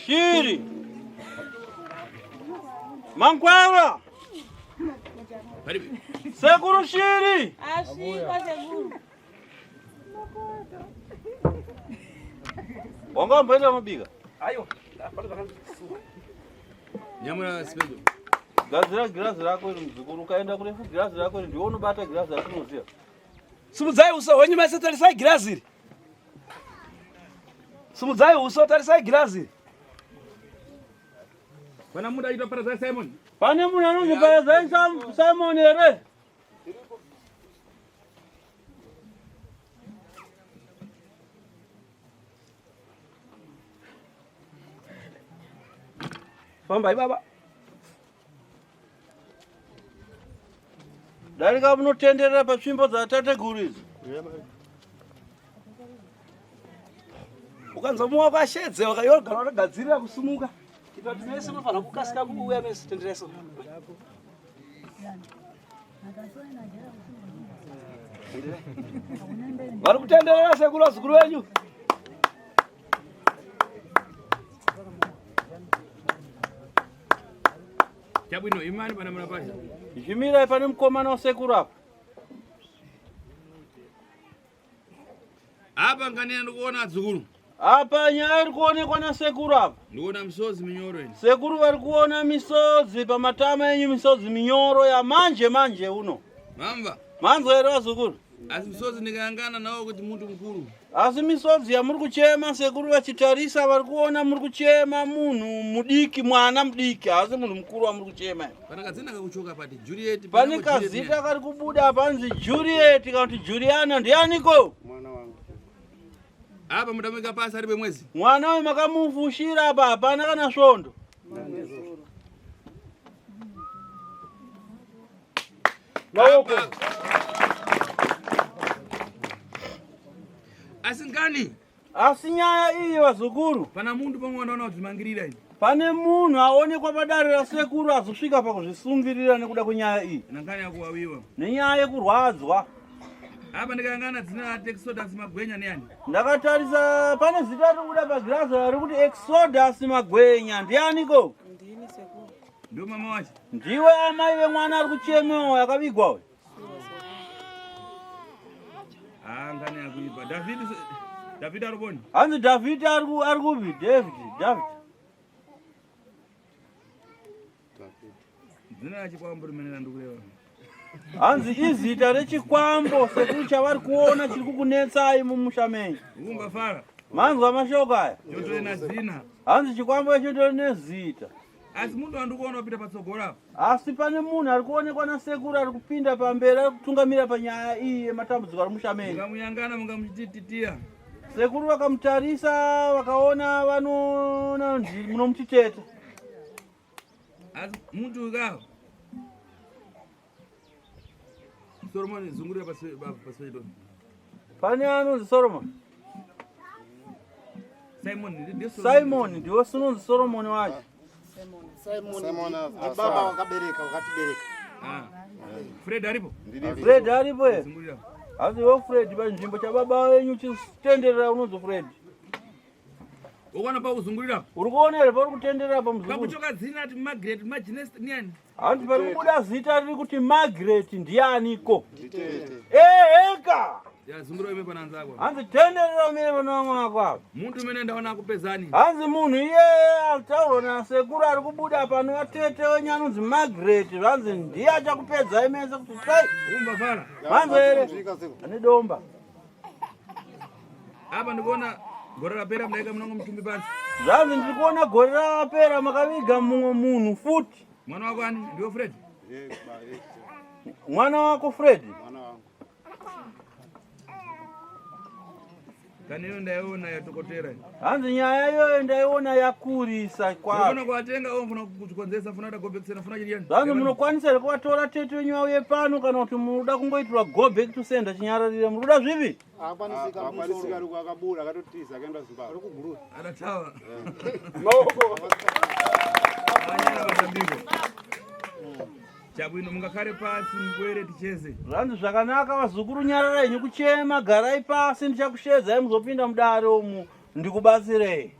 Shiri. Mankwara. Sekuru Shiri. Ashika Sekuru. Wanga mpenda mabiga. Ayo. Nyamura spedo. Grazi rako mzukuru kaenda kurefu grazi rako ndio unobata grazi rako unoziya. Sumudzai uso wenye masetarisa grazi. Sumudzai uso tarisa grazi. Pana muda ito para za Simon. Pane munhu anozvipara zai Simon here. Fambai baba. Darika munotenderera pasvimbo dzatate guru idzi. Ukanza muwa kwashedze wakayogara wakagadzirira kusumuka. Ikati mese munofanira kukasika kuuya mese tendereso. Vari kutenderera Sekuru wazukuru wenyu. Chabwino imani pana mnapasha. Zvimira pane mukomana wasekuru apa. Apa ngani ndikuona adzukuru. Apa nyaya iri kuonekwa nasekuru apa. Ndikuona misodzi minyoro ino. Sekuru vari kuona misodzi pamatama enyu, misodzi minyoro ya manje uno. Mamba. Manzo here wazukuru. Asi misodzi ndikayangana nawo kuti muntu mukuru. Asi misodzi yamuri kuchema sekuru vachitarisa vari kuona muri kuchema munhu mudiki, mwana mudiki, asi munhu mukuru wamuri kuchema. Pana kadzina kakuchoka pati Juliet. Pane kazita kari kubuda panzi Juliet kana kuti Juliana ndianiko? Mwana wangu. Apa mutamika pasi ari bemwezi. Mwana we makamufushira apa hapana kana svondo. Asingani. Asi nyaya iyi vazukuru. Pana muntu pamwe wanaona kuzimangirira ini. Pane munhu aonekwa padare rasekuru azosvika pakuzvisungirira nekuda kwenyaya iyi. Nangani yakuwawiwa. Nenyaya yekurwadzwa. Apa ndikayangana dzina Exodus Magwenya neani. Ndakatarisa pane zita rikubuda pagirazi rikuti Exodus Magwenya ndianiko? Ndini Sekuru. Ndio mama wacho. Ndiwe amai vemwana ari kuchemewa yakavigwa we. Ngani yakuipa. David aruboni. Hanzi David ari kupi? David. Dzina rachikwambo rimenera ndikulewa. Hanzi izita rechikwambo sekuru chavari kuona chiri kukunetsai mumusha menyu. Umbafara. Manzwa mashoko aya. Chotori na zina. Hanzi chikwambo chotori nezita. Asi muntu andikuona upita patsogoro apa. Asi pane munhu ari kuonekwa nasekuru ari kupinda pamberi ari kutungamira panyaya iyi yematambudziko ari musha menyu. Mungamuyangana mungamutititia. Sekuru vakamutarisa vakaona vanoona munomuti Tete. Asi muntu ukawo. Solomon zungurira paswedo. Pane anonzi Solomon. Simon ndiwo sinonzi Solomon wacho. Simon baba wakabereka wakatibereka. Fred aripo? Fred aripo ere? Zungurira. Asi wo Fred panzvimbo chababa wenyu chitenderera unonzi Fred. Ukwana pa kuzungurira. Uri kuona ere pari kutenderera pamuzukuru. Pakuchoka dzina ati Margaret Majinest niani? Hanzi pari kubuda zita riri kuti Margaret ndianiko? Tete. Eka! Ya zungurira ime pananza kwa. Hanzi tenderera umire pano vamwe wako apa. Muntu umene ndaona kupezani. Hanzi munhu iye ataurwa nasekuru ari kubuda pano watete wenyu anonzi Margaret. Hanzi ndiye achakupedza imese kuti sai. Umbafara. Manzo ere? Ane domba. Apa ndikuona gore rapera mdaika munongo mtumbi pansi. Zvanzi ndiri kuona gore rapera makaviga mumwe munhu futi. Mwana wako ani? Ndiwo Fred? Mwana wako Fred? Mwana wangu. Kaniyo ndaiona yatokotera. Hanzi nyaya iyoyo ndaiona yakurisa kwazvo. Unofana kuatenga au unofana kuchikonzesa funa kuda gobekisena funa chiriani? Zvanzi munokwanisa here kuvatora Tete wenyu auye pano kana kuti munoda kungoitirwa go back to sender chinyararire munoda zvipi? Akwanisika ari kwakabura akatotiza akaenda Zimbabwe. Ari kugurura. Atatawa. Maoko. Anyana vatambiko. Chabwino mungakare pasi mubwere ticheze. Zvanzi zvakanaka vazukuru, nyararai nekuchema, garai pasi ndichakushedzai muzopinda mudare umu ndikubatsirei.